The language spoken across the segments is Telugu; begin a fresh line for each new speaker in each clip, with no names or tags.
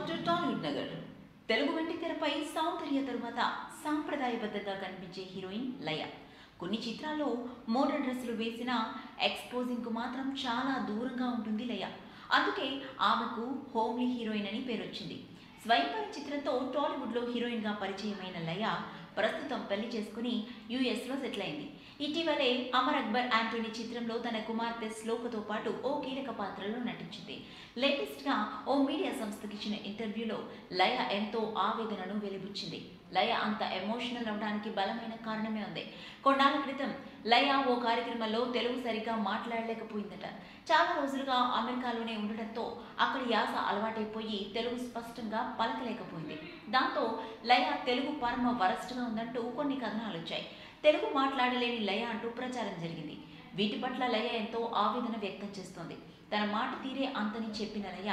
Welcome to Tollywood Nagar. తెలుగు వెండి తెరపై సౌందర్య తరువాత సాంప్రదాయబద్ధంగా కనిపించే హీరోయిన్ లయ. కొన్ని చిత్రాల్లో మోడర్న్ డ్రెస్సులు వేసిన ఎక్స్పోజింగ్ కు మాత్రం చాలా దూరంగా ఉంటుంది లయ. అందుకే ఆమెకు హోమ్లీ హీరోయిన్ అని పేరు వచ్చింది. స్వయంవర చిత్రంతో టాలీవుడ్ లో హీరోయిన్ గా పరిచయమైన లయ ప్రస్తుతం పెళ్లి చేసుకుని యుఎస్ లో సెటిల్ అయింది. ఇటీవలే అమర్ అక్బర్ యాంటోనీ చిత్రంలో తన కుమార్తె శ్లోకతో పాటు ఓ కీలక పాత్రలో నటించింది. లేటెస్ట్ గా ఓ మీడియా సంస్థకి ఇచ్చిన ఇంటర్వ్యూలో లయ ఎంతో ఆవేదనను వెలిబుచ్చింది. లయ అంత ఎమోషనల్ అవడానికి బలమైన కారణమే ఉంది. కొన్నాళ్ల క్రితం లయ ఓ కార్యక్రమంలో తెలుగు సరిగ్గా మాట్లాడలేకపోయిందట. చాలా రోజులుగా అమెరికాలోనే ఉండటంతో అక్కడి యాస అలవాటైపోయి తెలుగు స్పష్టంగా పలకలేకపోయింది. దాంతో లయ తెలుగు పరమ వరస్ట్గా ఉందంటూ కొన్ని కథనాలు వచ్చాయి. తెలుగు మాట్లాడలేని లయ అంటూ ప్రచారం జరిగింది. వీటి పట్ల లయ ఎంతో ఆవేదన వ్యక్తం చేస్తోంది. తన మాట తీరే అంతని చెప్పిన లయ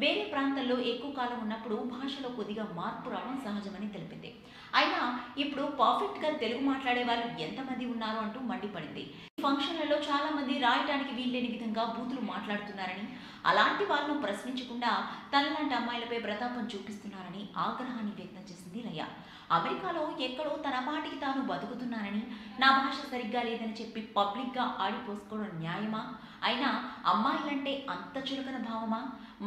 వేరే ప్రాంతాల్లో ఎక్కువ కాలం ఉన్నప్పుడు భాషలో కొద్దిగా మార్పు రావడం సహజమని తెలిపింది. అయినా ఇప్పుడు పర్ఫెక్ట్ గా తెలుగు మాట్లాడే వాళ్ళు ఎంతమంది ఉన్నారు అంటూ మండిపడింది. ఫంక్షన్లలో చాలా మంది రాయటానికి వీల్లేని విధంగా బూతులు మాట్లాడుతున్నారని, అలాంటి వాళ్ళను ప్రశ్నించకుండా తనలాంటి అమ్మాయిలపై ప్రతాపం చూపిస్తున్నారని ఆగ్రహాన్ని వ్యక్తం చేసింది లయ. అమెరికాలో ఎక్కడో తన పాటికి తాను బతుకుతున్నానని, నా భాష సరిగ్గా లేదని చెప్పి పబ్లిక్ గా ఆడిపోసుకోవడం న్యాయమా? అయినా అమ్మాయిలంటే అంత చులకన భావమా?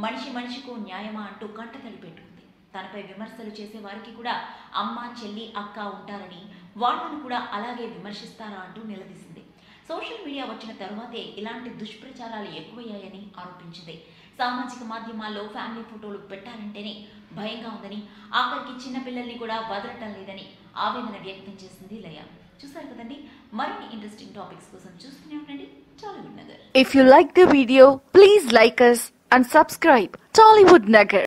మనిషి మనిషికో న్యాయమా అంటూ కంటతడి పెట్టుకుంది. తనపై విమర్శలు చేసే వారికి కూడా అమ్మ, చెల్లి, అక్క ఉంటారని, వాళ్ళను కూడా అలాగే విమర్శిస్తారా అంటూ నిలదీసింది. సోషల్ మీడియా వచ్చిన తరువాతే ఇలాంటి దుష్ప్రచారాలు ఎక్కువయ్యాయని ఆరోపించింది. సామాజిక మాధ్యమాల్లో ఫ్యామిలీ ఫోటోలు పెట్టాలంటేనే భయంగా ఉందని, ఆఖరికి చిన్నపిల్లల్ని కూడా వదలటం లేదని ఆవేదన వ్యక్తం చేసింది లయ. చూసారు కదండి, మరిన్ని ఇంట్రెస్టింగ్ టాపిక్స్ కోసం చూస్తూనే ఉండండి Tollywood Nagar.
If you like the video, please like us and subscribe Tollywood Nagar.